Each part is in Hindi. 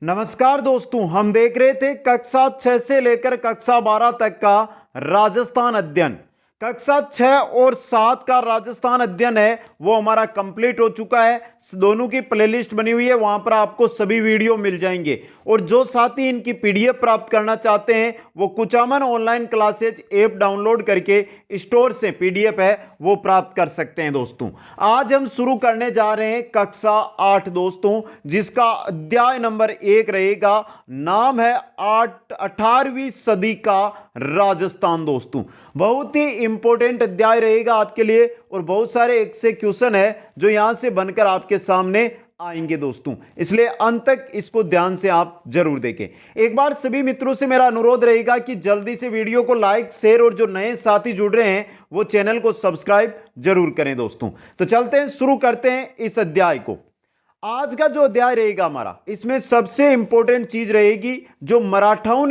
नमस्कार दोस्तों, हम देख रहे थे कक्षा 6 से लेकर कक्षा 12 तक का राजस्थान अध्ययन। कक्षा 6 और 7 का राजस्थान अध्ययन है वो हमारा कंप्लीट हो चुका है। दोनों की प्लेलिस्ट बनी हुई है, वहां पर आपको सभी वीडियो मिल जाएंगे। और जो साथी इनकी पीडीएफ प्राप्त करना चाहते हैं वो Kuchaman online classes app download करके स्टोर से पीडीएफ है वो प्राप्त कर सकते हैं। दोस्तों आज हम शुरू करने जा रहे हैं कक्षा 8 दोस्तों, जिसका अध्याय नंबर 1 रहेगा। नाम है 18वीं सदी का राजस्थान। दोस्तों बहुत ही इंपॉर्टेंट अध्याय रहेगा आपके लिए और बहुत सारे एक से क्वेश्चन है जो यहां से बनकर आपके सामने आएंगे दोस्तों, इसलिए अंत तक इसको ध्यान से आप जरूर देखें। एक बार सभी मित्रों से मेरा अनुरोध रहेगा कि जल्दी से वीडियो को लाइक शेयर और जो नए साथी जुड़ रहे हैं वो चैनल को सब्सक्राइब जरूर करें। दोस्तों तो चलते हैं, शुरू करते हैं इस अध्याय को। आज का जो अध्याय रहेगा हमारा, इसमें सबसे इंपॉर्टेंट चीज रहेगी जो मराठाओं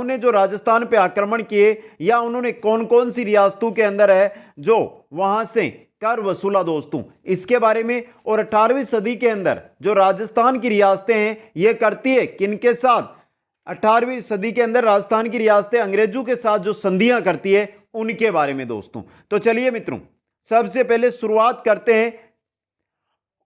ने जो राजस्थान पे आक्रमण किए या उन्होंने कौन कौन सी रियासतों के अंदर है जो वहां से कर वसूला दोस्तों, इसके बारे में। और 18वीं सदी के अंदर जो राजस्थान की रियासतें हैं ये करती है किनके साथ? 18वीं सदी के अंदर राजस्थान की रियासतें अंग्रेजों के साथ जो संधियां करती है उनके बारे में दोस्तों। तो चलिए मित्रों, सबसे पहले शुरुआत करते हैं।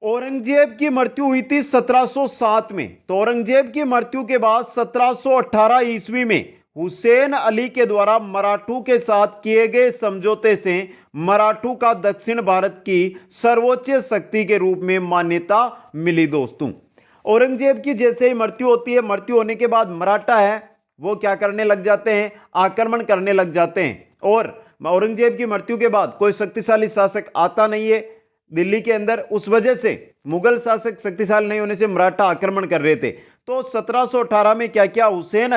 औरंगजेब की मृत्यु हुई थी 1707 में। तो औरंगजेब की मृत्यु के बाद 1718 ईस्वी में हुसैन अली के द्वारा मराठों के साथ किए गए समझौते से मराठों का दक्षिण भारत की सर्वोच्च शक्ति के रूप में मान्यता मिली। दोस्तों औरंगजेब की जैसे ही मृत्यु होती है, मृत्यु होने के बाद मराठा है वो क्या करने लग जाते हैं? आक्रमण करने लग जाते हैं। और औरंगजेब की मृत्यु के बाद कोई शक्तिशाली शासक आता नहीं है दिल्ली के अंदर, उस वजह से मुगल शासक शक्तिशाली नहीं होने से मराठा आक्रमण कर रहे थे। तो 1718 में क्या किया? हुसैन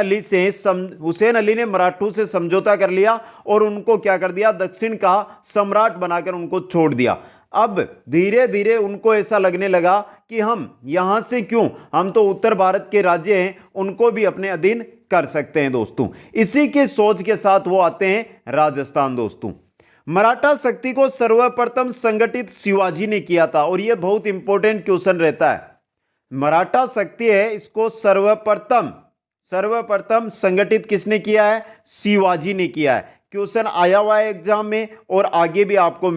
अली ने मराठों से समझौता कर लिया और उनको क्या कर दिया? दक्षिण का सम्राट बनाकर उनको छोड़ दिया। अब धीरे धीरे उनको ऐसा लगने लगा कि हम यहां से क्यों, हम तो उत्तर भारत के राज्य हैं, उनको भी अपने अधीन कर सकते हैं। दोस्तों इसी के सोच के साथ वो आते हैं राजस्थान। दोस्तों मराठा शक्ति को सर्वप्रथम संगठित शिवाजी ने किया था और यह बहुत इंपॉर्टेंट क्वेश्चन रहता है। मराठा शक्ति है, इसको सर्वप्रथम संगठित किसने किया है? शिवाजी ने किया है। क्वेश्चन आया हुआ है एग्जाम में और आगे भी आपको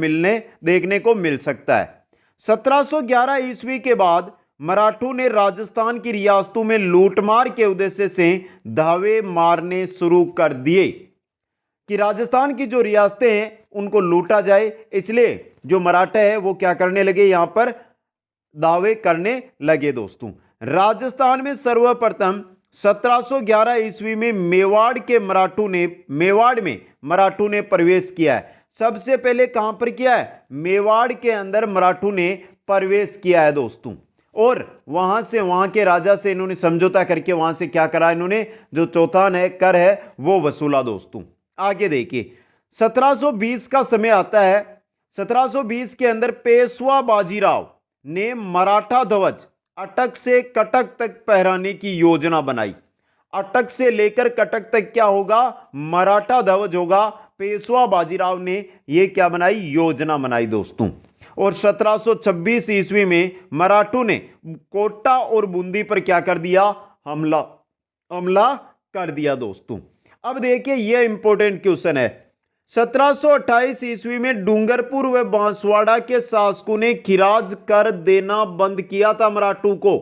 देखने को मिल सकता है। 1711 ईस्वी के बाद मराठों ने राजस्थान की रियासतों में लूटमार के उद्देश्य से धावे मारने शुरू कर दिए कि राजस्थान की जो रियासतें हैं उनको लूटा जाए। इसलिए जो मराठा है वो क्या करने लगे? यहां पर दावे करने लगे। दोस्तों राजस्थान में सर्वप्रथम 1711 ईस्वी में मेवाड़ में मराठों ने प्रवेश किया है। सबसे पहले कहां पर किया है? मेवाड़ के अंदर मराठों ने प्रवेश किया है दोस्तों। और वहां से, वहां के राजा से इन्होंने समझौता करके वहां से क्या करा? इन्होंने जो चौथान है, कर है, वो वसूला। दोस्तों आगे देखिए, 1720 का समय आता है। 1720 के अंदर पेशवा बाजीराव ने मराठा ध्वज अटक से कटक तक फहराने की योजना बनाई। अटक से लेकर कटक तक क्या होगा? मराठा ध्वज होगा। पेशवा बाजीराव ने यह क्या बनाई? योजना बनाई दोस्तों। और 1726 ईस्वी में मराठों ने कोटा और बूंदी पर क्या कर दिया? हमला कर दिया। दोस्तों अब देखिए यह इंपॉर्टेंट क्वेश्चन है। 1728 ईस्वी में डूंगरपुर व बांसवाड़ा के शासकों ने खिराज कर देना बंद किया था मराठों को।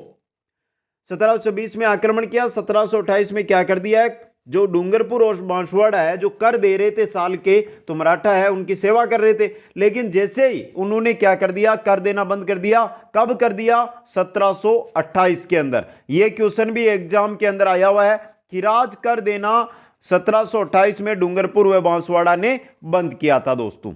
1726 में आक्रमण किया, 1728 में क्या कर दिया है? जो डूंगरपुर और बांसवाड़ा है जो कर दे रहे थे साल के, तो मराठा है उनकी सेवा कर रहे थे, लेकिन जैसे ही उन्होंने क्या कर दिया? कर देना बंद कर दिया। कब कर दिया? 1728 के अंदर। यह क्वेश्चन भी एग्जाम के अंदर आया हुआ है। खिराज कर देना 1728 में डूंगरपुर व बांसवाड़ा ने बंद किया था। दोस्तों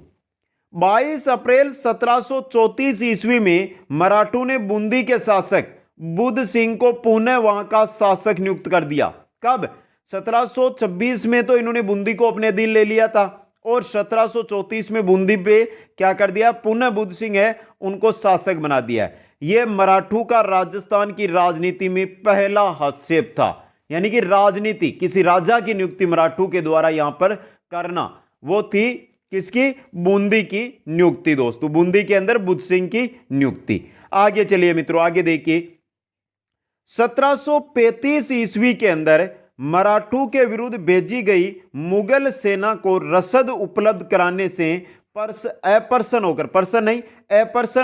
22 अप्रैल 1734 ईस्वी में मराठों ने बूंदी के शासक बुद्ध सिंह को पुनः वहां का शासक नियुक्त कर दिया। कब? 1726 में तो इन्होंने बूंदी को अपने अधीन ले लिया था और 1734 में बूंदी पे क्या कर दिया? पुनः बुद्ध सिंह है उनको शासक बना दिया है। यह मराठों का राजस्थान की राजनीति में पहला हस्तक्षेप था, यानी कि राजनीति, किसी राजा की नियुक्ति मराठों के द्वारा यहां पर करना, वो थी किसकी? बूंदी की नियुक्ति। दोस्तों बूंदी के अंदर बुद्ध सिंह की नियुक्ति। आगे चलिए मित्रों, आगे देखिए। 1735 ईस्वी के अंदर मराठों के विरुद्ध भेजी गई मुगल सेना को रसद उपलब्ध कराने से अप्रसन्न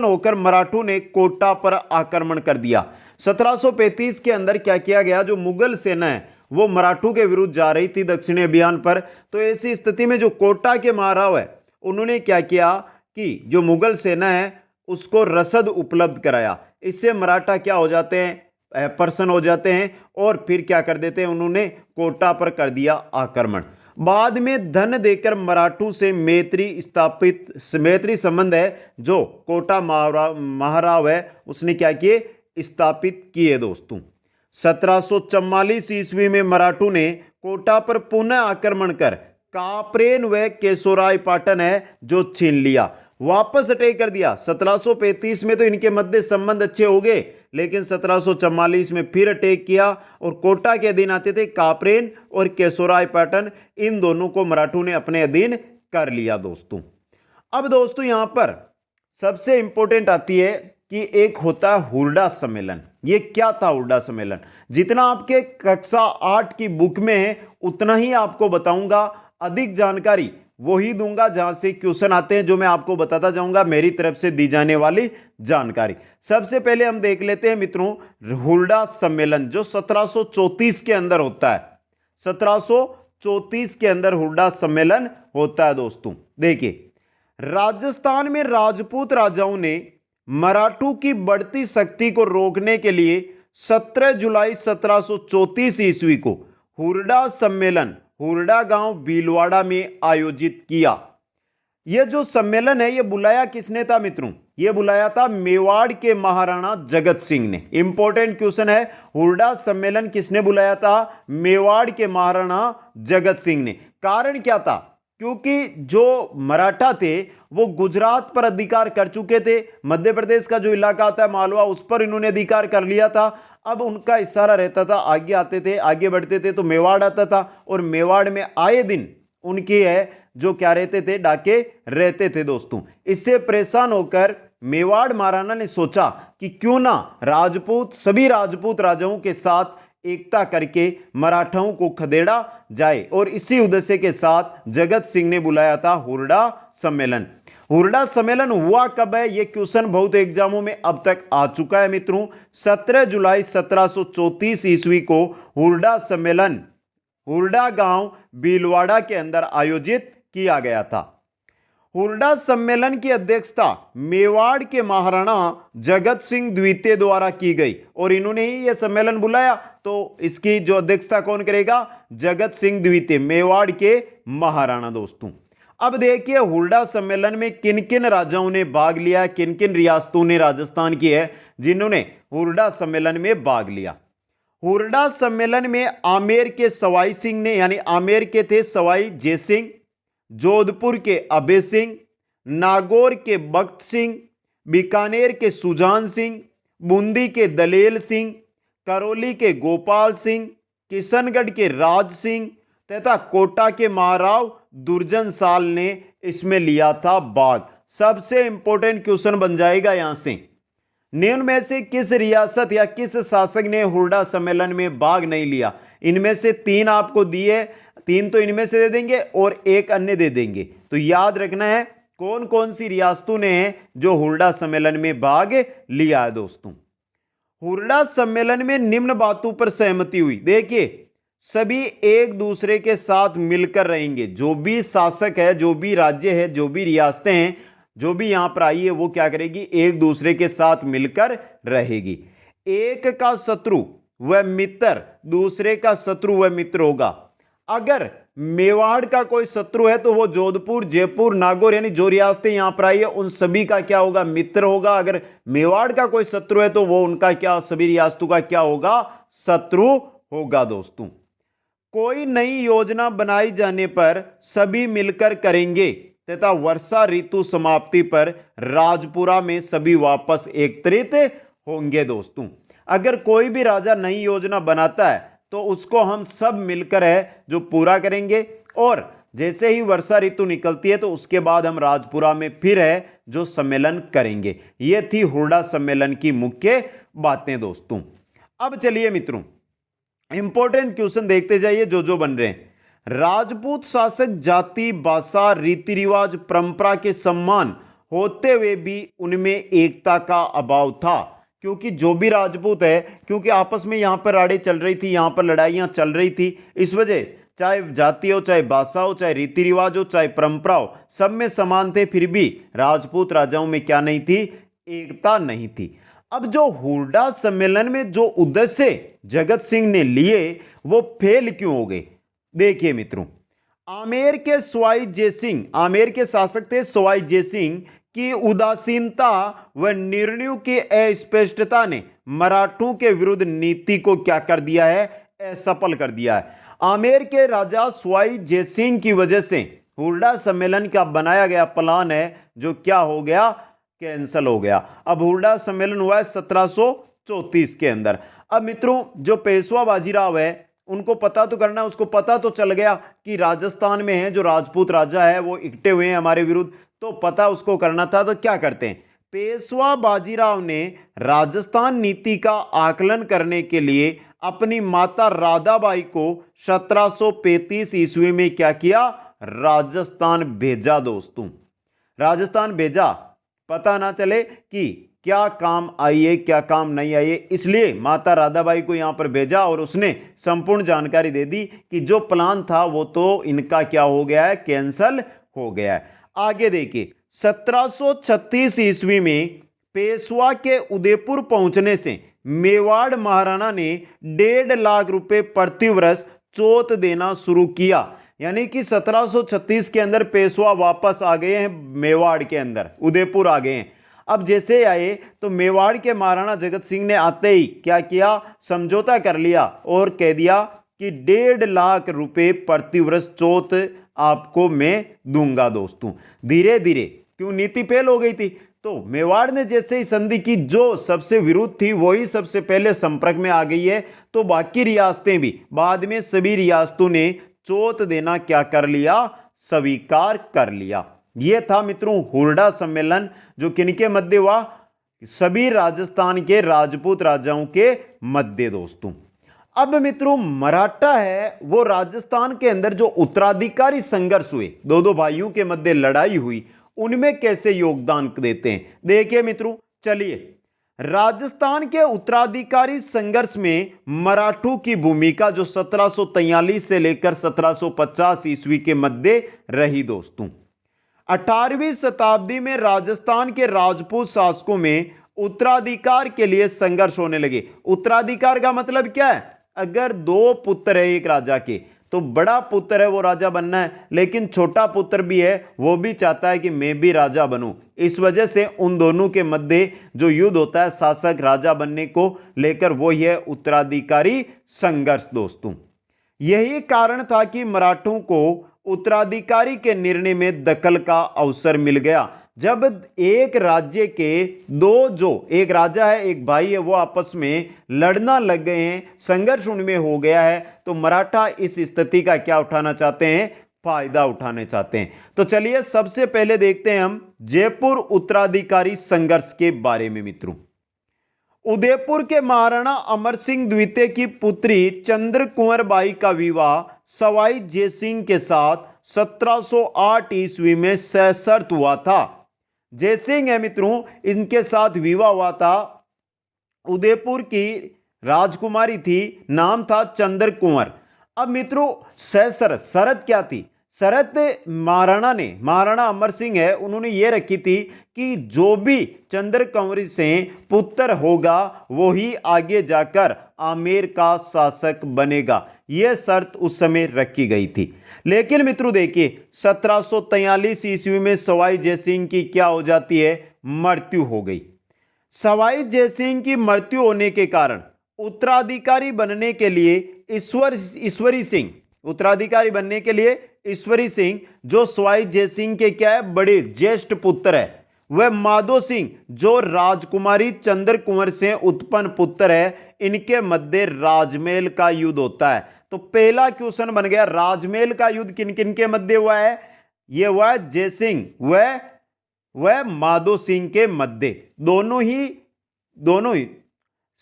होकर मराठों ने कोटा पर आक्रमण कर दिया। 1735 के अंदर क्या किया गया, जो मुगल सेना है वो मराठों के विरुद्ध जा रही थी दक्षिणी अभियान पर, तो ऐसी स्थिति में जो कोटा के महाराव है उन्होंने क्या किया कि जो मुगल सेना है उसको रसद उपलब्ध कराया। इससे मराठा क्या हो जाते हैं, प्रसन्न हो जाते हैं और फिर क्या कर देते हैं, उन्होंने कोटा पर कर दिया आक्रमण। बाद में धन देकर मराठों से मैत्री संबंध है जो कोटा महाराव है उसने क्या किए, स्थापित किए दोस्तों। 1744 ईस्वी में मराठों ने कोटा पर पुनः आक्रमण कर कापरेन व केशोराय पाटन है जो छीन लिया, वापस अटैक कर दिया। 1735 में तो इनके मध्य संबंध अच्छे हो गए, लेकिन 1744 में फिर अटैक किया और कोटा के अधीन आते थे कापरेन और केशोराय पाटन, इन दोनों को मराठों ने अपने अधीन कर लिया दोस्तों। अब दोस्तों यहां पर सबसे इंपॉर्टेंट आती है कि एक होता है हुरडा सम्मेलन। ये क्या था हुरडा सम्मेलन, जितना आपके कक्षा 8 की बुक में है उतना ही आपको बताऊंगा, अधिक जानकारी वही दूंगा जहां से क्वेश्चन आते हैं, जो मैं आपको बताता जाऊंगा मेरी तरफ से दी जाने वाली जानकारी। सबसे पहले हम देख लेते हैं मित्रों हुरडा सम्मेलन जो 1734 के अंदर होता है। 1734 के अंदर हुरडा सम्मेलन होता है दोस्तों। देखिए, राजस्थान में राजपूत राजाओं ने मराठों की बढ़ती शक्ति को रोकने के लिए 17 जुलाई 1734 ईस्वी को हुरडा सम्मेलन हुरडा गांव भीलवाड़ा में आयोजित किया। यह जो सम्मेलन है यह बुलाया किसने था मित्रों, यह बुलाया था मेवाड़ के महाराणा जगत सिंह ने। इंपॉर्टेंट क्वेश्चन है, हुरडा सम्मेलन किसने बुलाया था, मेवाड़ के महाराणा जगत सिंह ने। कारण क्या था, क्योंकि जो मराठा थे वो गुजरात पर अधिकार कर चुके थे, मध्य प्रदेश का जो इलाका आता है मालवा उस पर इन्होंने अधिकार कर लिया था। अब उनका इशारा रहता था, आगे आते थे, आगे बढ़ते थे तो मेवाड़ आता था और मेवाड़ में आए दिन उनके जो क्या रहते थे, डाके रहते थे दोस्तों। इससे परेशान होकर मेवाड़ महाराणा ने सोचा कि क्यों ना सभी राजपूत राजाओं के साथ एकता करके मराठाओं को खदेड़ा जाए, और इसी उद्देश्य के साथ जगत सिंह ने बुलाया था हुरडा सम्मेलन। हुरडा सम्मेलन हुआ कब है, यह क्वेश्चन बहुत एग्जामों में अब तक आ चुका है मित्रों। 17 जुलाई 1734 ईस्वी को हुरडा सम्मेलन हुरडा गांव भीलवाड़ा के अंदर आयोजित किया गया था। हुरडा सम्मेलन की अध्यक्षता मेवाड़ के महाराणा जगत सिंह द्वितीय द्वारा की गई और इन्होंने ही यह सम्मेलन बुलाया, तो इसकी जो अध्यक्षता कौन करेगा, जगत सिंह द्वितीय, मेवाड़ के महाराणा दोस्तों। अब देखिए हुरडा सम्मेलन में किन किन राजाओं ने भाग लिया, किन किन रियासतों ने राजस्थान की है जिन्होंने हुरडा सम्मेलन में भाग लिया। हुरडा सम्मेलन में आमेर के सवाई सिंह ने, यानी आमेर के थे सवाई जय सिंह, जोधपुर के अभय सिंह, नागौर के बख्त सिंह, बीकानेर के सुजान सिंह, बूंदी के दलेल सिंह, करौली के गोपाल सिंह, किशनगढ़ के राज सिंह तथा कोटा के महाराव दुर्जन साल ने इसमें लिया था भाग। सबसे इंपॉर्टेंट क्वेश्चन बन जाएगा यहां से, निम्न में से किस रियासत या किस शासक ने हुरडा सम्मेलन में भाग नहीं लिया। इनमें से 3 आपको दिए, 3 तो इनमें से दे देंगे और 1 अन्य दे देंगे, तो याद रखना है कौन कौन सी रियासतों ने जो हुरडा सम्मेलन में भाग लिया है दोस्तों। हुरडा सम्मेलन में निम्न बातों पर सहमति हुई। देखिए, सभी एक दूसरे के साथ मिलकर रहेंगे, जो भी शासक है, जो भी राज्य है, जो भी रियासतें हैं, जो भी यहां पर आई है वो क्या करेगी, एक दूसरे के साथ मिलकर रहेगी। एक का शत्रु वह मित्र, दूसरे का शत्रु वह मित्र होगा। अगर मेवाड़ का कोई शत्रु है तो वो जोधपुर, जयपुर, नागौर यानी जो रियासतें यहां पर आई है उन सभी का क्या होगा, मित्र होगा। अगर मेवाड़ का कोई शत्रु है तो वो उनका क्या, सभी रियासतों का क्या होगा, शत्रु होगा दोस्तों। कोई नई योजना बनाई जाने पर सभी मिलकर करेंगे तथा वर्षा ऋतु समाप्ति पर राजपुरा में सभी वापस एकत्रित होंगे दोस्तों। अगर कोई भी राजा नई योजना बनाता है तो उसको हम सब मिलकर है जो पूरा करेंगे, और जैसे ही वर्षा ऋतु निकलती है तो उसके बाद हम राजपुरा में फिर है जो सम्मेलन करेंगे। यह थी हुरडा सम्मेलन की मुख्य बातें दोस्तों। अब चलिए मित्रों, इंपॉर्टेंट क्वेश्चन देखते जाइए जो बन रहे हैं। राजपूत शासक जाति, भाषा, रीति रिवाज, परंपरा के सम्मान होते हुए भी उनमें एकता का अभाव था। क्योंकि जो भी राजपूत है, क्योंकि आपस में यहां पर राड़े चल रही थी, यहां पर लड़ाइयां चल रही थी, इस वजह चाहे जाति हो, चाहे भाषा हो, चाहे रीति रिवाज हो, चाहे परंपरा हो, सब में समान थे, फिर भी राजपूत राजाओं में क्या नहीं थी, एकता नहीं थी। अब जो हुरडा सम्मेलन में जो उद्देश्य जगत सिंह ने लिए वो फेल क्यों हो गए? देखिए मित्रों, आमेर के सवाई जयसिंह, आमेर के शासक थे सवाई जयसिंह की उदासीनता व निर्णयों की अस्पष्टता ने मराठों के विरुद्ध नीति को क्या कर दिया है, असफल कर दिया है। आमेर के राजा सवाई जयसिंह की वजह से हुरडा सम्मेलन का बनाया गया प्लान है जो क्या हो गया, कैंसल हो गया। अब हुरडा सम्मेलन हुआ है 1734 के अंदर। अब मित्रों, जो पेशवा बाजीराव है उनको पता तो करना, उसको पता तो चल गया कि राजस्थान में है जो राजपूत राजा है वो इकट्ठे हुए हैं हमारे विरुद्ध, तो पता उसको करना था। तो क्या करते हैं, पेशवा बाजीराव ने राजस्थान नीति का आकलन करने के लिए अपनी माता राधाबाई को 1735 ईस्वी में क्या किया, राजस्थान भेजा। दोस्तों, राजस्थान भेजा, पता ना चले कि क्या काम आई है क्या काम नहीं आई है, इसलिए माता राधाबाई को यहां पर भेजा और उसने संपूर्ण जानकारी दे दी कि जो प्लान था वो तो इनका क्या हो गया है, कैंसल हो गया है। आगे देखिए, 1736 ईस्वी में पेशवा के उदयपुर पहुंचने से मेवाड़ महाराणा ने 1.5 लाख रुपए प्रति वर्ष चोत देना शुरू किया। यानी कि 1736 के अंदर पेशवा वापस आ गए हैं मेवाड़ के अंदर, उदयपुर आ गए हैं। अब जैसे आए तो मेवाड़ के महाराणा जगत सिंह ने आते ही क्या किया, समझौता कर लिया और कह दिया कि 1.5 लाख रुपए प्रति वर्ष चोत आपको मैं दूंगा। दोस्तों, धीरे धीरे क्यों नीति फेल हो गई थी, तो मेवाड़ ने जैसे ही संधि की, जो सबसे विरुद्ध थी वही सबसे पहले संपर्क में आ गई है, तो बाकी रियासतें भी बाद में सभी रियासतों ने चोत देना क्या कर लिया, स्वीकार कर लिया। यह था मित्रों हुरडा सम्मेलन जो किनके मध्य हुआ, सभी राजस्थान के राजपूत राजाओं के मध्य। दोस्तों, अब मित्रों मराठा है वो राजस्थान के अंदर जो उत्तराधिकारी संघर्ष हुए, दो भाइयों के मध्य लड़ाई हुई, उनमें कैसे योगदान देते हैं। देखिए मित्रों, चलिए, राजस्थान के उत्तराधिकारी संघर्ष में मराठों की भूमिका जो 1743 से लेकर 1750 ईस्वी के मध्य रही। दोस्तों, 18वीं शताब्दी में राजस्थान के राजपूत शासकों में उत्तराधिकार के लिए संघर्ष होने लगे। उत्तराधिकार का मतलब क्या है, अगर 2 पुत्र है एक राजा के, तो बड़ा पुत्र है वो राजा बनना है, लेकिन छोटा पुत्र भी है वो भी चाहता है कि मैं भी राजा बनूं। इस वजह से उन दोनों के मध्य जो युद्ध होता है शासक राजा बनने को लेकर, वो है उत्तराधिकारी संघर्ष। दोस्तों, यही कारण था कि मराठों को उत्तराधिकारी के निर्णय में दखल का अवसर मिल गया। जब एक राज्य के दो, जो एक राजा है एक भाई है, वो आपस में लड़ना लग गए हैं, संघर्ष उनमें हो गया है, तो मराठा इस स्थिति का क्या उठाना चाहते हैं, फायदा उठाने चाहते हैं। तो चलिए सबसे पहले देखते हैं हम जयपुर उत्तराधिकारी संघर्ष के बारे में। मित्रों, उदयपुर के महाराणा अमर सिंह द्वितीय की पुत्री चंद्र कुंवर बाई का विवाह सवाई जयसिंह के साथ 1708 ईस्वी में सशर्त हुआ था। जयसिंह है मित्रों, इनके साथ विवाह हुआ था। उदयपुर की राजकुमारी थी, नाम था चंद्र कुंवर। अब मित्रों सशर्त, शरत क्या थी, शरत महाराणा अमर सिंह है उन्होंने ये रखी थी कि जो भी चंद्र कुंवर से पुत्र होगा वो ही आगे जाकर आमेर का शासक बनेगा। यह शर्त उस समय रखी गई थी। लेकिन मित्रों देखिए 1743 ईस्वी में सवाई जयसिंह की क्या हो जाती है, मृत्यु हो गई। सवाई जयसिंह की मृत्यु होने के कारण उत्तराधिकारी बनने के लिए ईश्वरी सिंह, उत्तराधिकारी बनने के लिए ईश्वरी सिंह जो सवाई जयसिंह के क्या है, बड़े ज्येष्ठ पुत्र है, वह माधो सिंह जो राजकुमारी चंद्र कुंवर से उत्पन्न पुत्र है, इनके मध्य राजमेल का युद्ध होता है। तो पहला क्वेश्चन बन गया, राजमेल का युद्ध किन किन के मध्य हुआ है, यह हुआ है जयसिंह वह माधो सिंह के मध्य। दोनों ही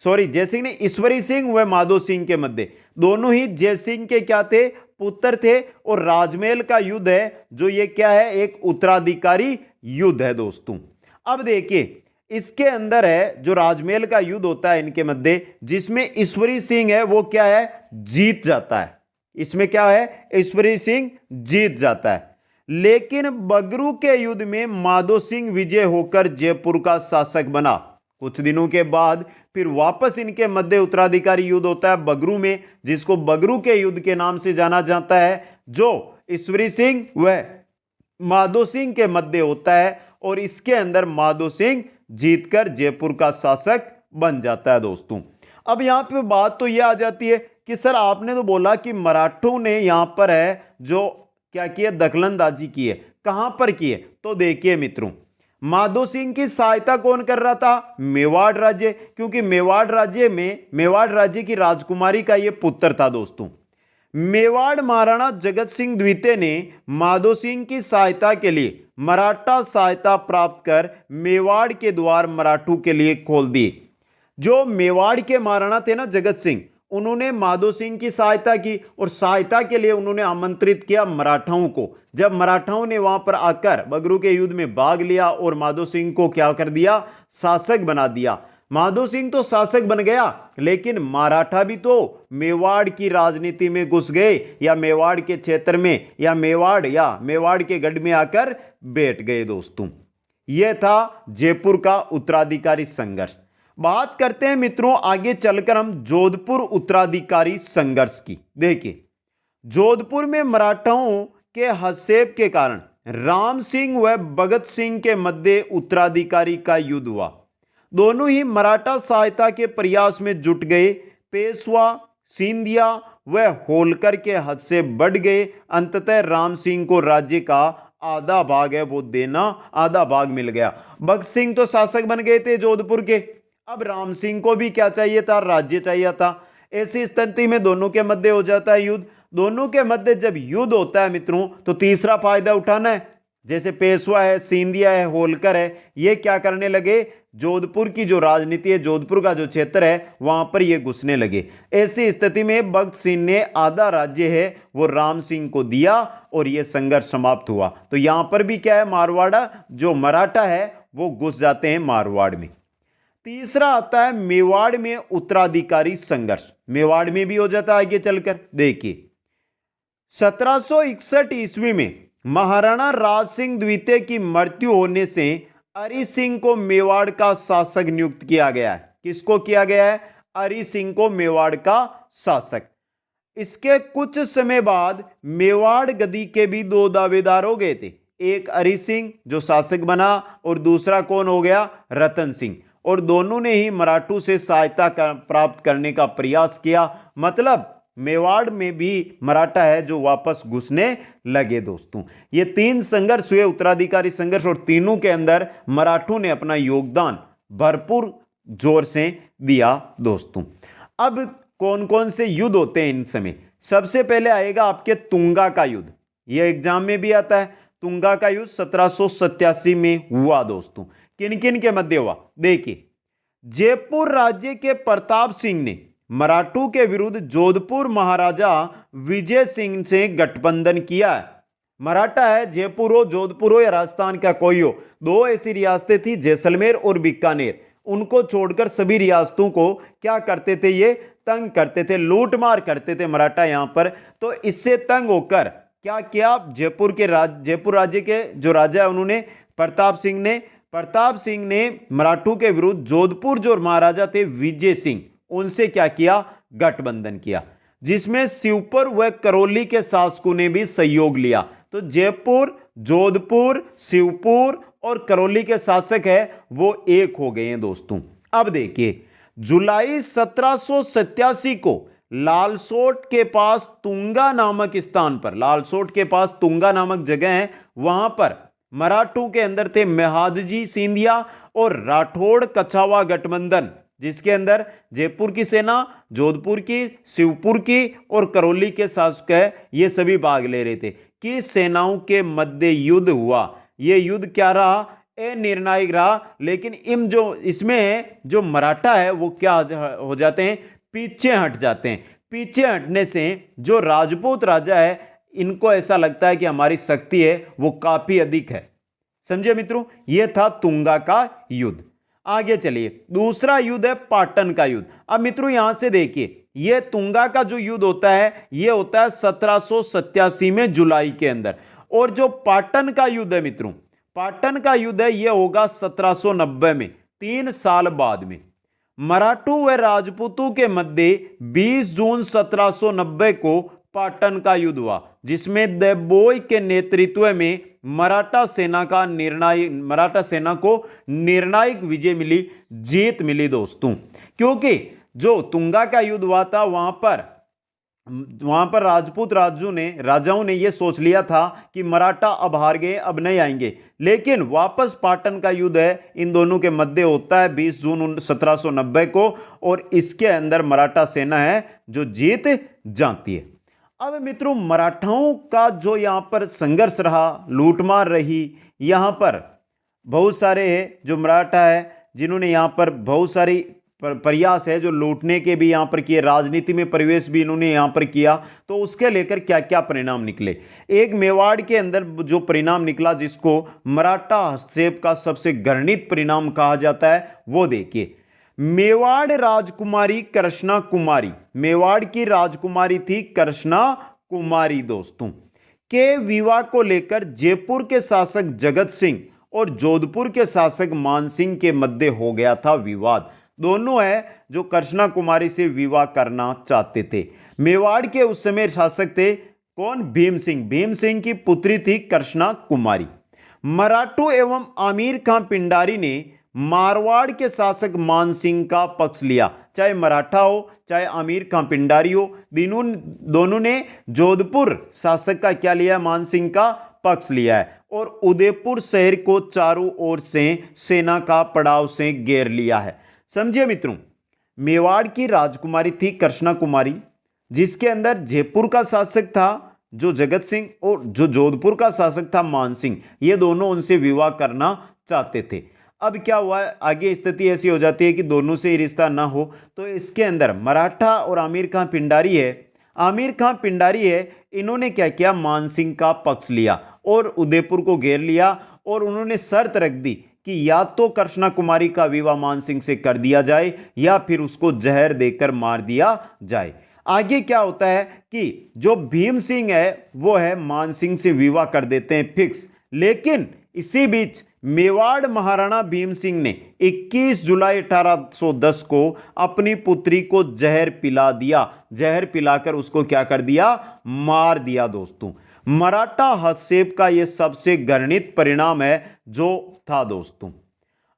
सॉरी जयसिंह ने ईश्वरी सिंह व माधो सिंह के मध्य, दोनों ही जयसिंह के क्या थे, पुत्र थे। और राजमहल का युद्ध है जो ये क्या है, एक उत्तराधिकारी युद्ध है दोस्तों। अब देखिए इसके अंदर है जो राजमहल का युद्ध होता है इनके मध्य, जिसमें ईश्वरी सिंह है वो क्या है, जीत जाता है। इसमें क्या है, ईश्वरी सिंह जीत जाता है। लेकिन बगरू के युद्ध में माधो सिंह विजय होकर जयपुर का शासक बना। कुछ दिनों के बाद फिर वापस इनके मध्य उत्तराधिकारी युद्ध होता है बगरू में, जिसको बगरू के युद्ध के नाम से जाना जाता है, जो ईश्वरी सिंह व माधो सिंह के मध्य होता है। और इसके अंदर माधो सिंह जीतकर जयपुर का शासक बन जाता है दोस्तों। अब यहां पे बात तो यह आ जाती है कि सर आपने तो बोला कि मराठों ने यहां पर है जो क्या किया, दखलंदाजी की है, कहां पर की है, तो देखिए मित्रों, माधो सिंह की सहायता कौन कर रहा था, मेवाड़ राज्य, क्योंकि मेवाड़ राज्य की राजकुमारी का यह पुत्र था दोस्तों। मेवाड़ महाराणा जगत सिंह द्वितीय ने माधो सिंह की सहायता के लिए मराठा सहायता प्राप्त कर मेवाड़ के द्वार मराठों के लिए खोल दिए। जो मेवाड़ के महाराणा थे ना जगत सिंह, उन्होंने माधो सिंह की सहायता की और सहायता के लिए उन्होंने आमंत्रित किया मराठाओं को। जब मराठाओं ने वहां पर आकर बगरू के युद्ध में भाग लिया और माधो सिंह को क्या कर दिया, शासक बना दिया। माधो सिंह तो शासक बन गया, लेकिन मराठा भी तो मेवाड़ की राजनीति में घुस गए, या मेवाड़ के क्षेत्र में, या मेवाड़ के गढ़ में आकर बैठ गए दोस्तों। यह था जयपुर का उत्तराधिकारी संघर्ष। बात करते हैं मित्रों आगे चलकर हम जोधपुर उत्तराधिकारी संघर्ष की। देखिए जोधपुर में मराठाओं के हस्तक्षेप के कारण राम सिंह व भगत सिंह के मध्य उत्तराधिकारी का युद्ध हुआ। दोनों ही मराठा सहायता के प्रयास में जुट गए। पेशवा, सिंधिया व होलकर के हद से बढ़ गए। अंततः राम सिंह को राज्य का आधा भाग है वो देना, आधा भाग मिल गया। भगत सिंह तो शासक बन गए थे जोधपुर के, अब राम सिंह को भी क्या चाहिए था, राज्य चाहिए था। ऐसी स्थिति में दोनों के मध्य हो जाता है युद्ध। दोनों के मध्य जब युद्ध होता है मित्रों, तो तीसरा फायदा उठाना है। जैसे पेशवा है, सिंधिया है, होलकर है, ये क्या करने लगे, जोधपुर की जो राजनीति है, जोधपुर का जो क्षेत्र है, वहां पर ये घुसने लगे। ऐसी स्थिति में भगत सिंह ने आधा राज्य है वो राम सिंह को दिया और यह संघर्ष समाप्त हुआ। तो यहां पर भी क्या है, मारवाड़ा जो मराठा है वो घुस जाते हैं मारवाड़ में। तीसरा आता है मेवाड़ में उत्तराधिकारी संघर्ष। मेवाड़ में भी हो जाता है आगे चलकर। देखिए 1761 ईस्वी में महाराणा राज सिंह द्वितीय की मृत्यु होने से हरि सिंह को मेवाड़ का शासक नियुक्त किया गया है। किसको किया गया है, हरि सिंह को मेवाड़ का शासक। इसके कुछ समय बाद मेवाड़ गद्दी के भी दो दावेदार हो गए थे। एक हरि सिंह जो शासक बना और दूसरा कौन हो गया, रतन सिंह। और दोनों ने ही मराठों से सहायता प्राप्त करने का प्रयास किया। मतलब मेवाड़ में भी मराठा है जो वापस घुसने लगे दोस्तों। ये तीन संघर्ष हुए, उत्तराधिकारी संघर्ष, और तीनों के अंदर मराठों ने अपना योगदान भरपूर जोर से दिया दोस्तों। अब कौन कौन से युद्ध होते हैं इन समय, सबसे पहले आएगा आपके तुंगा का युद्ध। यह एग्जाम में भी आता है। तुंगा का युद्ध 1787 में हुआ दोस्तों। किन किन के मध्य हुआ, देखिए जयपुर राज्य के प्रताप सिंह ने मराठों के विरुद्ध जोधपुर महाराजा विजय सिंह से गठबंधन किया है। मराठा है, जयपुर हो, जोधपुर हो या राजस्थान का कोई हो, दो ऐसी रियासतें थी जैसलमेर और बीकानेर। उनको छोड़कर सभी रियासतों को क्या करते थे, ये तंग करते थे, लूटमार करते थे मराठा यहां पर। तो इससे तंग होकर क्या किया, जयपुर राज्य के जो राजा है उन्होंने प्रताप सिंह ने मराठों के विरुद्ध जोधपुर जो महाराजा थे विजय सिंह, उनसे क्या किया, गठबंधन किया, जिसमें शिवपुर व करौली के शासकों ने भी सहयोग लिया। तो जयपुर, जोधपुर, शिवपुर और करौली के शासक है वो एक हो गए हैं दोस्तों। अब देखिए जुलाई 1787 को लालसोट के पास तुंगा नामक स्थान पर, लालसोट के पास तुंगा नामक जगह है, वहां पर मराठों के अंदर थे मेहादजी सिंधिया और राठौड़ कछावा गठबंधन, जिसके अंदर जयपुर की सेना, जोधपुर की, शिवपुर की और करौली के शासक है, ये सभी भाग ले रहे थे कि सेनाओं के मध्य युद्ध हुआ। यह युद्ध क्या रहा, अनिर्णायक रहा, लेकिन जो इसमें जो मराठा है वो क्या हो जाते हैं, पीछे हट जाते हैं। पीछे हटने से जो राजपूत राजा है इनको ऐसा लगता है कि हमारी शक्ति है वो काफी अधिक है। समझे मित्रों, यह था तुंगा का युद्ध। आगे चलिए, दूसरा युद्ध है पाटन का युद्ध। अब मित्रों यहां से देखिए, यह तुंगा का जो युद्ध होता है यह होता है 1787 में जुलाई के अंदर, और जो पाटन का युद्ध है मित्रों, पाटन का युद्ध है यह होगा 1790 में, 3 साल बाद में। मराठों व राजपूतों के मध्य 20 जून 1790 को पाटन का युद्ध हुआ, जिसमें देवबोय के नेतृत्व में मराठा सेना को निर्णायक विजय मिली, जीत मिली दोस्तों। क्योंकि जो तुंगा का युद्ध हुआ था वहां पर राजपूत राजाओं ने यह सोच लिया था कि मराठा अब हार गए, अब नहीं आएंगे। लेकिन वापस पाटन का युद्ध है इन दोनों के मध्य होता है 20 जून 1790 को, और इसके अंदर मराठा सेना है जो जीत जाती है। अब मित्रों मराठाओं का जो यहां पर संघर्ष रहा, लूटमार रही, यहां पर बहुत सारे जो मराठा है जिन्होंने यहां पर बहुत सारी प्रयास है जो लूटने के भी यहां पर किए, राजनीति में प्रवेश भी इन्होंने यहां पर किया। तो उसके लेकर क्या क्या परिणाम निकले, एक मेवाड़ के अंदर जो परिणाम निकला जिसको मराठा हस्तक्षेप का सबसे घृणित परिणाम कहा जाता है, वो देखिए। मेवाड़ राजकुमारी कृष्णा कुमारी, मेवाड़ की राजकुमारी थी कृष्णा कुमारी दोस्तों, के विवाह को लेकर जयपुर के शासक जगत सिंह और जोधपुर के शासक मानसिंह के मध्य हो गया था विवाद। दोनों है जो कृष्णा कुमारी से विवाह करना चाहते थे। मेवाड़ के उस समय शासक थे कौन, भीम सिंह। भीम सिंह की पुत्री थी कृष्णा कुमारी। मराठों एवं आमिर खां पिंडारी ने मारवाड़ के शासक मानसिंह का पक्ष लिया, चाहे मराठा हो चाहे आमिर खां पिंडारी हो, दोनों ने जोधपुर शासक का क्या लिया, मानसिंह का पक्ष लिया है, और उदयपुर शहर को चारों ओर से सेना का पड़ाव से घेर लिया है। समझिए मित्रों, मेवाड़ की राजकुमारी थी कृष्णा कुमारी, जिसके अंदर जयपुर का शासक था जो जगत सिंह और जो जोधपुर का शासक था मानसिंह, ये दोनों उनसे विवाह करना चाहते थे। अब क्या हुआ, आगे स्थिति ऐसी हो जाती है कि दोनों से ही रिश्ता ना हो, तो इसके अंदर मराठा और आमिर खां पिंडारी है, इन्होंने क्या किया, मानसिंह का पक्ष लिया और उदयपुर को घेर लिया, और उन्होंने शर्त रख दी कि या तो कृष्णा कुमारी का विवाह मानसिंह से कर दिया जाए या फिर उसको जहर देकर मार दिया जाए। आगे क्या होता है कि जो भीम सिंह है वो है मानसिंह से विवाह कर देते हैं फिक्स। लेकिन इसी बीच मेवाड़ महाराणा भीम सिंह ने 21 जुलाई 1810 को अपनी पुत्री को जहर पिला दिया, जहर पिलाकर उसको क्या कर दिया, मार दिया दोस्तों। मराठा हस्तक्षेप का यह सबसे घृणित परिणाम है जो था दोस्तों।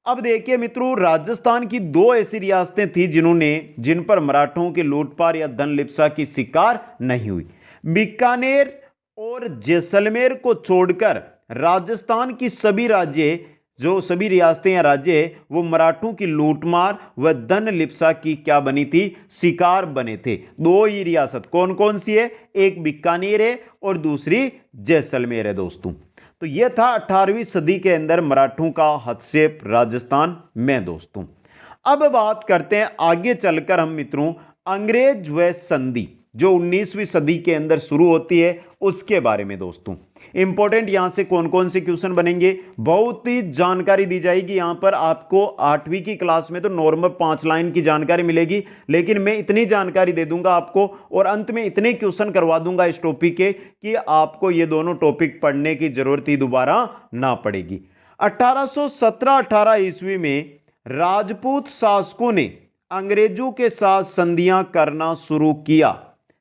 अब देखिए मित्रों, राजस्थान की 2 ऐसी रियासतें थी जिन पर मराठों के लूटपाट या धन लिप्सा की शिकार नहीं हुई। बीकानेर और जैसलमेर को छोड़कर राजस्थान की सभी रियासतें या राज्य है वो मराठों की लूटमार व धन लिप्सा की क्या बनी थी, शिकार बने थे। 2 ही रियासत कौन कौन सी है, एक बीकानेर है और दूसरी जैसलमेर है दोस्तों। तो यह था 18वीं सदी के अंदर मराठों का हस्तक्षेप राजस्थान में दोस्तों। अब बात करते हैं आगे चलकर हम मित्रों अंग्रेज व संधि जो 19वीं सदी के अंदर शुरू होती है उसके बारे में दोस्तों। इंपॉर्टेंट यहां से कौन कौन से क्वेश्चन बनेंगे, बहुत ही जानकारी दी जाएगी यहां पर आपको। 8वीं की क्लास में तो नॉर्मल 5 लाइन की जानकारी मिलेगी, लेकिन मैं इतनी जानकारी दे दूंगा आपको और अंत में इतने क्वेश्चन करवा दूंगा इस टॉपिक के कि आपको ये दोनों टॉपिक पढ़ने की जरूरत ही दोबारा ना पड़ेगी। 1817-18 ईस्वी में राजपूत शासकों ने अंग्रेजों के साथ संधियां करना शुरू किया।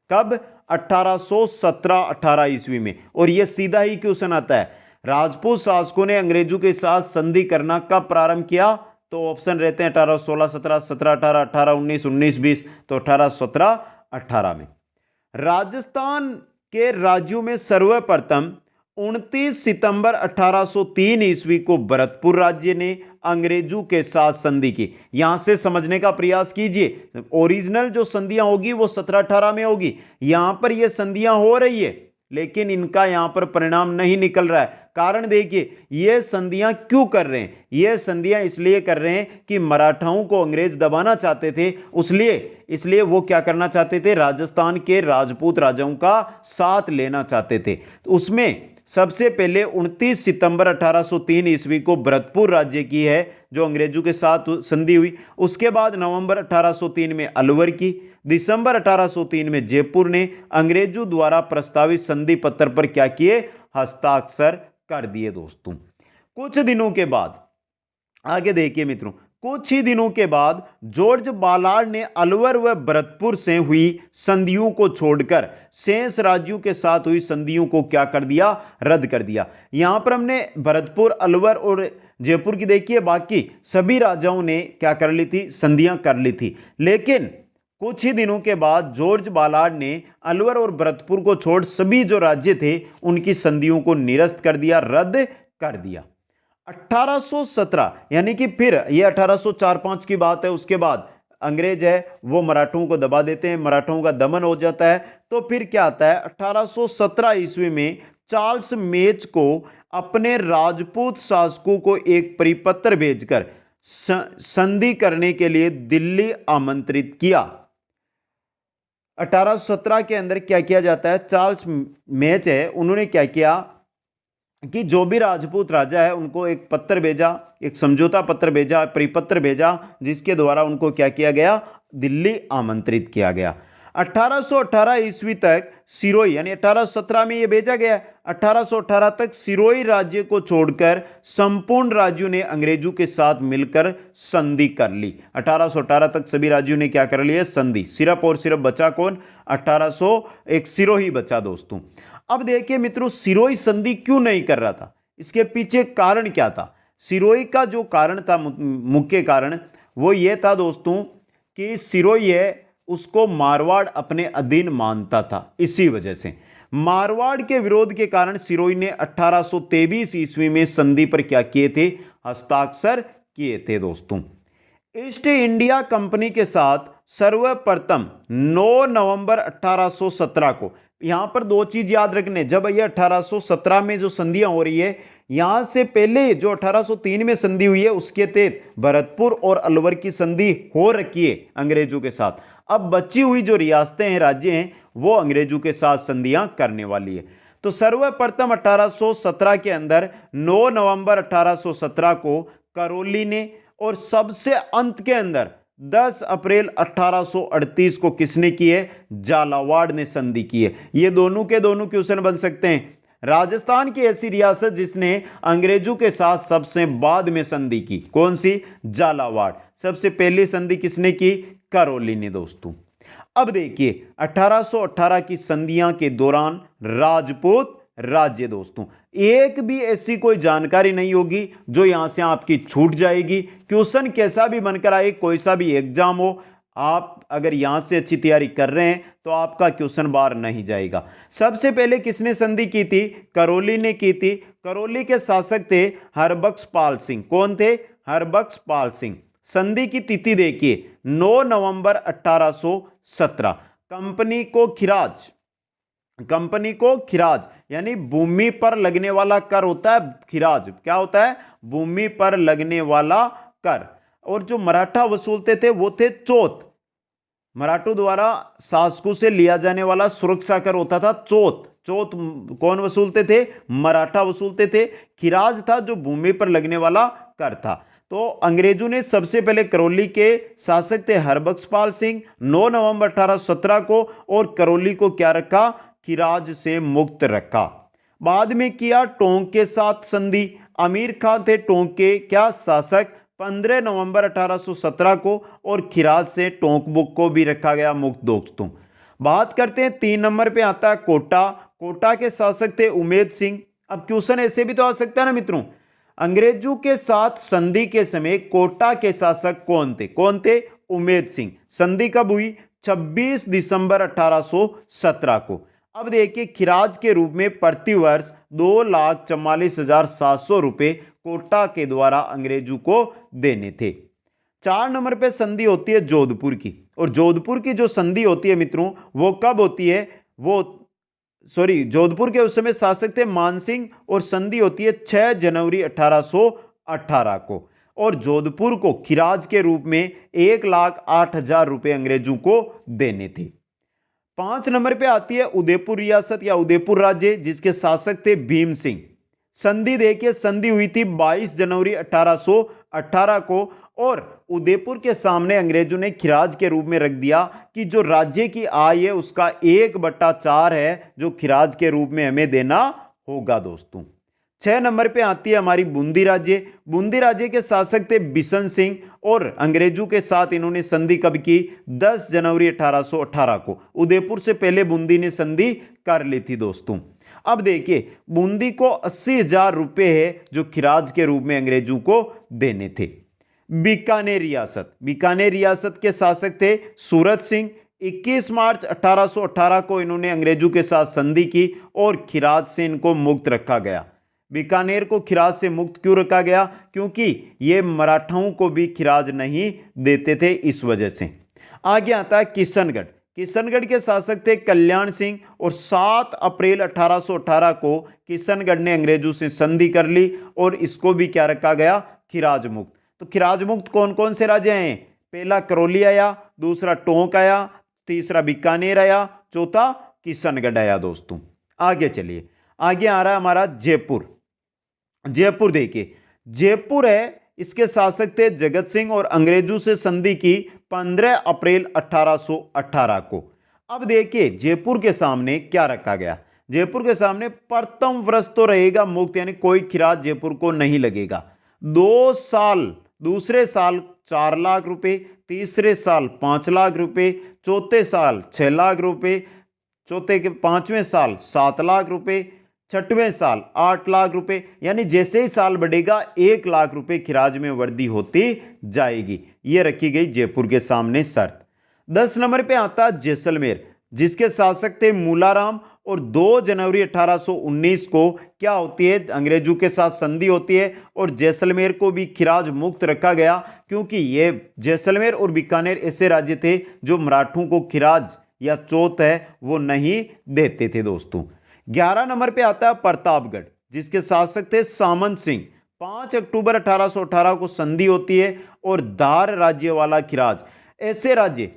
कब, 1817-18 ईस्वी में। और यह सीधा ही क्वेश्चन आता है, राजपूत शासकों ने अंग्रेजों के साथ संधि करना कब प्रारंभ किया, तो ऑप्शन रहते हैं 1816, 17, 17, 18, 18, 19, 19, 20, तो 1817-18 में। राजस्थान के राज्यों में सर्वप्रथम 29 सितंबर 1803 ईस्वी को भरतपुर राज्य ने अंग्रेजों के साथ संधि की। यहां से समझने का प्रयास कीजिए, ओरिजिनल जो संधियां होगी वो 17-18 में होगी, यहां पर ये संधियां हो रही है लेकिन इनका यहां पर परिणाम नहीं निकल रहा है। कारण देखिए, ये संधियां क्यों कर रहे हैं? ये संधियां इसलिए कर रहे हैं कि मराठाओं को अंग्रेज दबाना चाहते थे, इसलिए वो क्या करना चाहते थे? राजस्थान के राजपूत राजाओं का साथ लेना चाहते थे। तो उसमें सबसे पहले 29 सितंबर 1803 ईस्वी को भरतपुर राज्य की है जो अंग्रेजों के साथ संधि हुई। उसके बाद नवंबर 1803 में अलवर की, दिसंबर 1803 में जयपुर ने अंग्रेजों द्वारा प्रस्तावित संधि पत्र पर क्या किए? हस्ताक्षर कर दिए दोस्तों। कुछ दिनों के बाद आगे देखिए मित्रों, कुछ ही दिनों के बाद जॉर्ज बालार्ड ने अलवर व भरतपुर से हुई संधियों को छोड़कर शेष राज्यों के साथ हुई संधियों को क्या कर दिया? रद्द कर दिया। यहां पर हमने भरतपुर, अलवर और जयपुर की देखी है, बाकी सभी राजाओं ने क्या कर ली थी? संधियां कर ली थी। लेकिन कुछ ही दिनों के बाद जॉर्ज बालार्ड ने अलवर और भरतपुर को छोड़ सभी जो राज्य थे उनकी संधियों को निरस्त कर दिया, रद्द कर दिया। 1817 यानी कि फिर ये 1804-5 की बात है। उसके बाद अंग्रेज है वो मराठों को दबा देते हैं, मराठों का दमन हो जाता है। तो फिर क्या आता है? 1817 ईस्वी में चार्ल्स मेज को अपने राजपूत शासकों को एक परिपत्र भेजकर संधि करने के लिए दिल्ली आमंत्रित किया। 1817 के अंदर क्या किया जाता है? चार्ल्स मेज है, उन्होंने क्या किया कि जो भी राजपूत राजा है उनको एक पत्र भेजा, एक समझौता पत्र भेजा, परिपत्र भेजा, जिसके द्वारा उनको क्या किया गया? दिल्ली आमंत्रित किया गया। 1818 ईस्वी तक सिरोही, यानी 1817 में यह भेजा गया, 1818 तक सिरोही राज्य को छोड़कर संपूर्ण राज्यों ने अंग्रेजों के साथ मिलकर संधि कर ली। 1818 तक सभी राज्यों ने क्या कर लिया? संधि। सिर्फ और सिर्फ बचा कौन? 1801 सिरोही बचा दोस्तों। अब देखिए मित्रों, सिरोही संधि क्यों नहीं कर रहा था? इसके पीछे कारण क्या था? सिरोही का जो कारण था, मुख्य कारण, वो ये था दोस्तों कि सिरोही है उसको मारवाड़ अपने अधीन मानता था। इसी वजह से मारवाड़ के विरोध के कारण सिरोही ने 1823 ईस्वी में संधि पर क्या किए थे? हस्ताक्षर किए थे दोस्तों। ईस्ट इंडिया कंपनी के साथ सर्वप्रथम 9 नवंबर 1817 को, यहां पर दो चीज याद रखने, जब ये 1817 में जो संधियां हो रही है, यहां से पहले जो 1803 में संधि हुई है उसके तहत भरतपुर और अलवर की संधि हो रखी है अंग्रेजों के साथ। अब बची हुई जो रियासतें हैं, राज्य हैं, वो अंग्रेजों के साथ संधियां करने वाली है। तो सर्वप्रथम 1817 के अंदर 9 नवंबर 1817 को करौली ने, और सबसे अंत के अंदर 10 अप्रैल 1838 को किसने की है? झालावाड़ ने संधि की है। ये दोनों के दोनों क्वेश्चन बन सकते हैं। राजस्थान की ऐसी रियासत जिसने अंग्रेजों के साथ सबसे बाद में संधि की, कौन सी? झालावाड़। सबसे पहली संधि किसने की? करौली ने दोस्तों। अब देखिए 1818 की संधियां के दौरान राजपूत राज्य दोस्तों, एक भी ऐसी कोई जानकारी नहीं होगी जो यहां से आपकी छूट जाएगी। क्वेश्चन कैसा भी बनकर आए, कोई सा भी एग्जाम हो, आप अगर यहां से अच्छी तैयारी कर रहे हैं तो आपका क्वेश्चन बाहर नहीं जाएगा। सबसे पहले किसने संधि की थी? करौली ने की थी। करौली के शासक थे हरबख्श पाल सिंह। कौन थे? हरबख्श पाल सिंह। संधि की तिथि देखिए 9 नवंबर 1817। कंपनी को खिराज यानी भूमि पर लगने वाला कर होता है खिराज। क्या होता है? भूमि पर लगने वाला कर। और जो मराठा वसूलते थे वो थे चौथ। मराठों द्वारा शासकों से लिया जाने वाला सुरक्षा कर होता था चौथ। चौथ कौन वसूलते थे? मराठा वसूलते थे। खिराज था जो भूमि पर लगने वाला कर था। तो अंग्रेजों ने सबसे पहले करौली के शासक थे हरबख्श पाल सिंह 9 नवंबर 1817 को, और करौली को क्या रखा? खिराज से मुक्त रखा। बाद में किया टोंक के साथ संधि। अमीर खान थे टोंक के क्या शासक? 15 नवंबर 1817 को, और खिराज से टोंक बुक को भी रखा गया मुक्त दोस्तों। बात करते हैं 3 नंबर पे आता है कोटा। कोटा के शासक थे उमेद सिंह। अब क्वेश्चन ऐसे भी तो आ सकता है ना मित्रों, अंग्रेजों के साथ संधि के समय कोटा के शासक कौन थे? कौन थे? उमेद सिंह। संधि कब हुई? 26 दिसंबर 1817 को। अब देखिए खिराज के रूप में प्रति वर्ष 2,44,700 रुपए कोटा के द्वारा अंग्रेजों को देने थे। 4 नंबर पे संधि होती है जोधपुर की, और जोधपुर की जो संधि होती है मित्रों वो कब होती है? वो सॉरी, जोधपुर के उस समय शासक थे मानसिंह और संधि होती है 6 जनवरी 1818 को, और जोधपुर को खिराज के रूप में 1,08,000 रुपए अंग्रेजों को देने थे। 5 नंबर पे आती है उदयपुर रियासत या उदयपुर राज्य, जिसके शासक थे भीम सिंह। संधि देखिए, संधि हुई थी 22 जनवरी 1818 को, और उदयपुर के सामने अंग्रेजों ने खिराज के रूप में रख दिया कि जो राज्य की आय है उसका 1/4 है जो खिराज के रूप में हमें देना होगा दोस्तों। 6 नंबर पे आती है हमारी बूंदी राज्य। बूंदी राज्य के शासक थे बिशन सिंह, और अंग्रेजों के साथ इन्होंने संधि कब की? 10 जनवरी 1818 को। उदयपुर से पहले बूंदी ने संधि कर ली थी दोस्तों। अब देखिए, बूंदी को 80,000 रुपए है जो खिराज के रूप में अंग्रेजों को देने थे। बीकानेर रियासत, बीकानेर रियासत के शासक थे सूरत सिंह। 21 मार्च 1818 को इन्होंने अंग्रेजों के साथ संधि की और खिराज से इनको मुक्त रखा गया। बीकानेर को खिराज से मुक्त क्यों रखा गया? क्योंकि ये मराठाओं को भी खिराज नहीं देते थे, इस वजह से। आगे आता है किशनगढ़। किशनगढ़ के शासक थे कल्याण सिंह, और 7 अप्रैल 1818 को किशनगढ़ ने अंग्रेजों से संधि कर ली और इसको भी क्या रखा गया? खिराज मुक्त। तो खिराज मुक्त कौन कौन से राज्य हैं? पहला करौली आया, दूसरा टोंक आया, तीसरा बीकानेर आया, चौथा किशनगढ़ आया दोस्तों। आगे चलिए, आगे आ रहा है हमारा जयपुर। जयपुर देखिए, जयपुर है, इसके शासक थे जगत सिंह, और अंग्रेजों से संधि की 15 अप्रैल 1818 को। अब देखिए, जयपुर के सामने क्या रखा गया? जयपुर के सामने प्रथम वर्ष तो रहेगा मुक्त, यानी कोई खिराज जयपुर को नहीं लगेगा। 2 साल, दूसरे साल 4 लाख रुपए, तीसरे साल 5 लाख रुपए, चौथे साल 6 लाख रुपए, चौथे के 5वें साल 7 लाख रुपए, 6वें साल 8 लाख रुपए, यानी जैसे ही साल बढ़ेगा 1 लाख रुपए खिराज में वृद्धि होती जाएगी। यह रखी गई जयपुर के सामने शर्त। 10 नंबर पे आता है जैसलमेर, जिसके शासक थे मूलाराम, और 2 जनवरी 1819 को क्या होती है? अंग्रेजों के साथ संधि होती है और जैसलमेर को भी खिराज मुक्त रखा गया, क्योंकि ये जैसलमेर और बीकानेर ऐसे राज्य थे जो मराठों को खिराज या चौथ है वो नहीं देते थे दोस्तों। 11 नंबर पे आता है प्रतापगढ़, जिसके शासक थे सामंत सिंह। 5 अक्टूबर 1818 को संधि होती है और धार राज्य वाला खिराज। ऐसे राज्य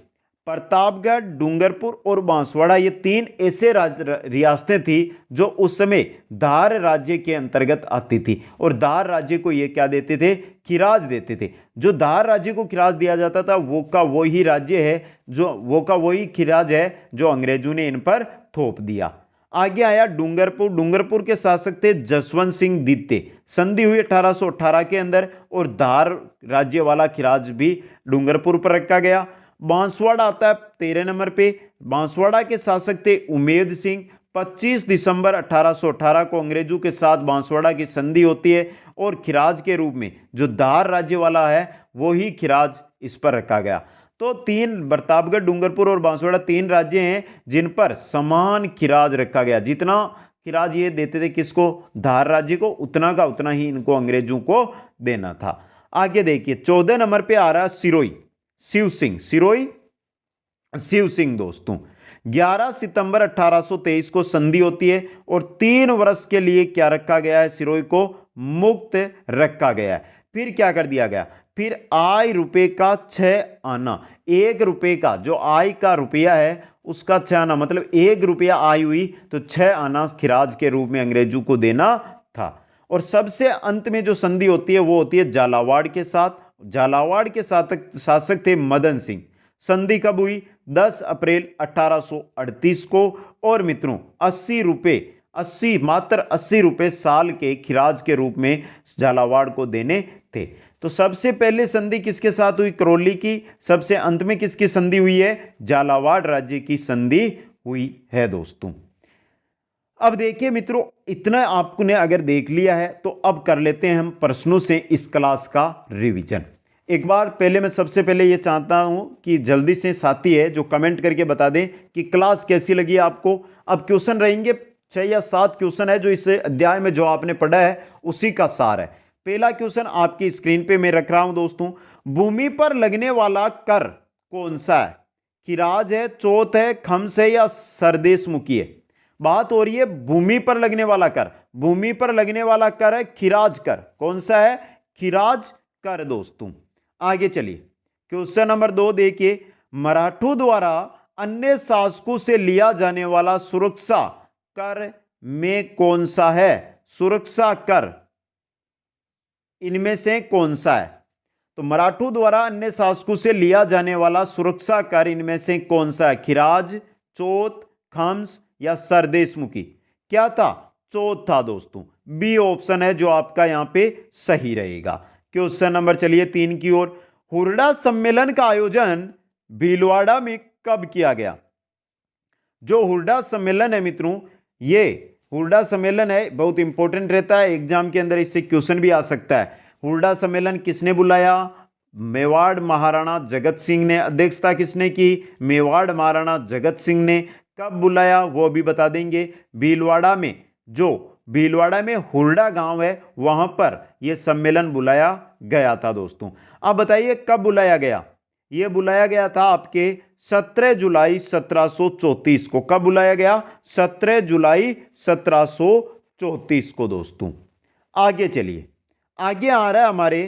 प्रतापगढ़, डूंगरपुर और बांसवाड़ा, ये 3 ऐसे रियासतें थी जो उस समय धार राज्य के अंतर्गत आती थी, और धार राज्य को ये क्या देते थे? खिराज देते थे। जो धार राज्य को खिराज दिया जाता था वो का वही राज्य है, वही खिराज है जो अंग्रेजों ने इन पर थोप दिया। आगे आया डूंगरपुर। डूंगरपुर के शासक थे जसवंत सिंह द्वितीय। संधि हुई 1818 के अंदर, और धार राज्य वाला खिराज भी डूंगरपुर पर रखा गया। बांसवाड़ा आता है 13 नंबर पे। बांसवाड़ा के शासक थे उमेद सिंह। 25 दिसंबर 1818 को अंग्रेजों के साथ बांसवाड़ा की संधि होती है, और खिराज के रूप में जो धार राज्य वाला है वो ही खिराज इस पर रखा गया। तो 3, प्रतापगढ़, डूंगरपुर और बांसवाड़ा 3 राज्य हैं जिन पर समान खिराज रखा गया। जितना खिराज ये देते थे किसको? धार राज्य को, उतना का उतना ही इनको अंग्रेजों को देना था। आगे देखिए, 14 नंबर पे आ रहा है सिरोही, शिव सिंह। सिरोही शिव सिंह दोस्तों, 11 सितंबर 1823 को संधि होती है, और 3 वर्ष के लिए क्या रखा गया है? सिरोही को मुक्त रखा गया है। फिर क्या कर दिया गया? फिर आय रुपए का 6 आना, 1 रुपए का जो आय का रुपया है उसका 6 आना, मतलब 1 रुपया आय हुई तो 6 आना खिराज के रूप में अंग्रेजों को देना था। और सबसे अंत में जो संधि होती है वो होती है झालावाड़ के साथ। झालावाड़ के शासक थे मदन सिंह। संधि कब हुई? 10 अप्रैल 1838 को। और मित्रों, 80 मात्र 80 रुपए साल के खिराज के रूप में झालावाड़ को देने थे। तो सबसे पहले संधि किसके साथ हुई? करौली की। सबसे अंत में किसकी संधि हुई है? झालावाड़ राज्य की संधि हुई है दोस्तों। अब देखिए मित्रों, इतना आपने अगर देख लिया है तो अब कर लेते हैं हम प्रश्नों से इस क्लास का रिवीजन। एक बार पहले मैं सबसे पहले ये चाहता हूं कि जल्दी से साथी है जो कमेंट करके बता दें कि क्लास कैसी लगी आपको। अब क्वेश्चन रहेंगे 6 या 7 क्वेश्चन है जो इस अध्याय में जो आपने पढ़ा है उसी का सार है। पहला क्वेश्चन आपकी स्क्रीन पे मैं रख रहा हूं दोस्तों। भूमि पर लगने वाला कर कौन सा है? खिराज है, चौथ है, खम्स है या सरदेशमुखी है? बात हो रही है भूमि पर लगने वाला कर। भूमि पर लगने वाला कर है खिराज कर। कौन सा है? खिराज कर दोस्तों। आगे चलिए, क्वेश्चन नंबर 2 देखिए, मराठों द्वारा अन्य शासकों से लिया जाने वाला सुरक्षा कर में कौन सा है? सुरक्षा कर इनमें से कौन सा है? तो मराठों द्वारा अन्य शासकों से लिया जाने वाला सुरक्षा कर इनमें से कौन सा है? खिराज, चोत, खम्स या सरदेशमुखी? क्या था? चोत था दोस्तों। बी ऑप्शन है जो आपका यहां पे सही रहेगा। क्वेश्चन नंबर चलिए 3 की ओर, हुरडा सम्मेलन का आयोजन भीलवाड़ा में कब किया गया? जो हुरडा सम्मेलन है मित्रों, ये हुरडा सम्मेलन है, बहुत इंपॉर्टेंट रहता है एग्जाम के अंदर, इससे क्वेश्चन भी आ सकता है। हुरडा सम्मेलन किसने बुलाया? मेवाड़ महाराणा जगत सिंह ने। अध्यक्षता किसने की? मेवाड़ महाराणा जगत सिंह ने। कब बुलाया वो भी बता देंगे। भीलवाड़ा में, जो भीलवाड़ा में हुरडा गांव है वहां पर यह सम्मेलन बुलाया गया था दोस्तों। अब बताइए कब बुलाया गया? यह बुलाया गया था आपके 17 जुलाई 1734 को। कब बुलाया गया? 17 जुलाई 1734 को दोस्तों। आगे चलिए, आगे आ रहा है हमारे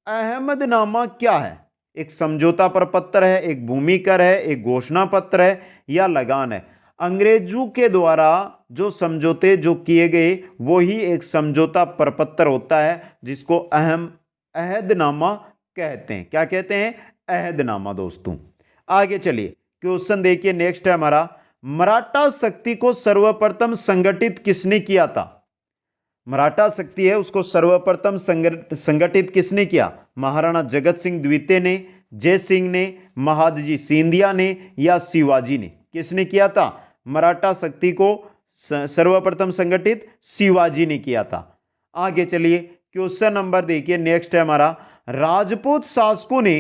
अहमदनामा क्या है? एक समझौता प्रपत्र है, एक भूमि कर है, एक घोषणा पत्र है या लगान है? अंग्रेजों के द्वारा जो समझौते जो किए गए वो ही एक समझौता प्रपत्र होता है, जिसको अहदनामा कहते हैं। क्या कहते हैं? अहदनामा दोस्तों। आगे चलिए, क्वेश्चन देखिए नेक्स्ट है हमारा, मराठा शक्ति को सर्वप्रथम संगठित किसने किया था? मराठा शक्ति है उसको सर्वप्रथम संगठित किसने किया? महाराणा जगत सिंह द्वितीय ने, जय सिंह ने, महादजी सिंधिया ने या शिवाजी ने? किसने किया था मराठा शक्ति को सर्वप्रथम संगठित? शिवाजी ने किया था। आगे चलिए, क्वेश्चन नंबर देखिए नेक्स्ट है हमारा, राजपूत शासकों ने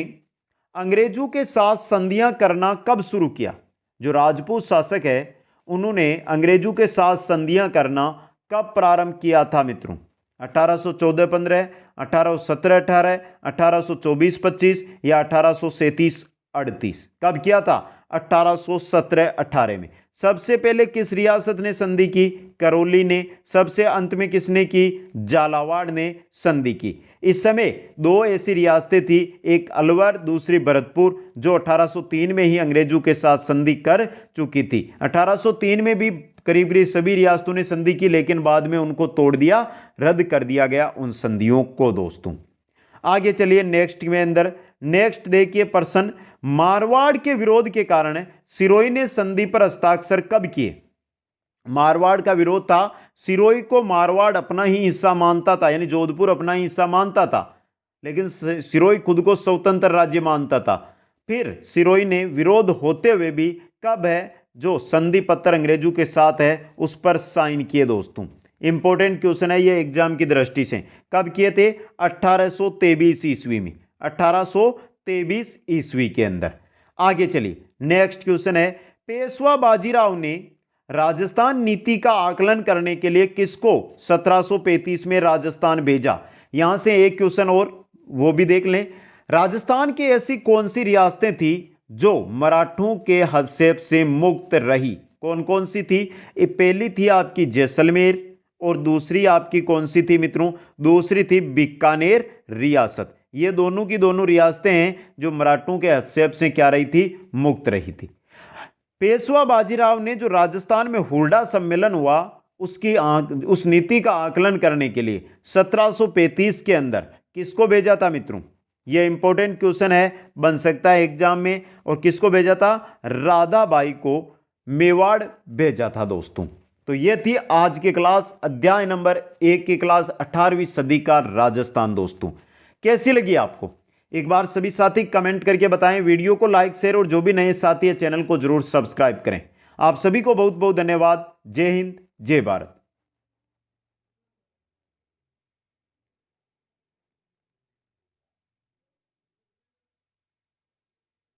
अंग्रेजों के साथ संधियां करना कब शुरू किया? जो राजपूत शासक है उन्होंने अंग्रेजों के साथ संधियां करना कब प्रारंभ किया था मित्रों? 1814-15, 1817-18, 1824-25 या 1837-38? कब किया था? 1817-18 में। सबसे पहले किस रियासत ने संधि की? करौली ने। सबसे अंत में किसने की? झालावाड़ ने संधि की। इस समय दो ऐसी रियासतें थी, एक अलवर, दूसरी भरतपुर, जो 1803 में ही अंग्रेजों के साथ संधि कर चुकी थी। 1803 में भी करीब करीब सभी रियासतों ने संधि की, लेकिन बाद में उनको तोड़ दिया, रद्द कर दिया गया उन संधियों को दोस्तों। आगे चलिए नेक्स्ट में अंदर, नेक्स्ट देखिए प्रश्न, मारवाड़ के विरोध के कारण सिरोही ने संधि पर हस्ताक्षर कब किए? मारवाड़ का विरोध था, सिरोही को मारवाड़ अपना ही हिस्सा मानता था, यानी जोधपुर अपना ही हिस्सा मानता था, लेकिन सिरोही खुद को स्वतंत्र राज्य मानता था। फिर सिरोही ने विरोध होते हुए भी कब है जो संधि पत्र अंग्रेजों के साथ है उस पर साइन किए दोस्तों। इंपॉर्टेंट क्वेश्चन है ये एग्जाम की दृष्टि से। कब किए थे? 1823 ईस्वी में, 1823 ईस्वी के अंदर। आगे चलिए नेक्स्ट क्वेश्चन है, पेशवा बाजीराव ने राजस्थान नीति का आकलन करने के लिए किसको 1735 में राजस्थान भेजा? यहां से एक क्वेश्चन और वो भी देख लें, राजस्थान की ऐसी कौन सी रियासतें थी जो मराठों के हस्तक्षेप से मुक्त रही? कौन कौन सी थी? पहली थी आपकी जैसलमेर और दूसरी आपकी कौन सी थी मित्रों? दूसरी थी बीकानेर रियासत। ये दोनों की दोनों रियासतें हैं जो मराठों के हस्तक्षेप से क्या रही थी? मुक्त रही थी। पेशवा बाजीराव ने जो राजस्थान में हुरडा सम्मेलन हुआ उस नीति का आकलन करने के लिए 1735 के अंदर किसको भेजा था मित्रों? यह इंपॉर्टेंट क्वेश्चन है, बन सकता है एग्जाम में। और किसको भेजा था? राधाबाई को मेवाड़ भेजा था दोस्तों। तो यह थी आज की क्लास, अध्याय नंबर 1 की क्लास, 18वीं सदी का राजस्थान दोस्तों। कैसी लगी आपको? एक बार सभी साथी कमेंट करके बताएं। वीडियो को लाइक, शेयर और जो भी नए साथी है चैनल को जरूर सब्सक्राइब करें। आप सभी को बहुत बहुत धन्यवाद। जय हिंद, जय भारत।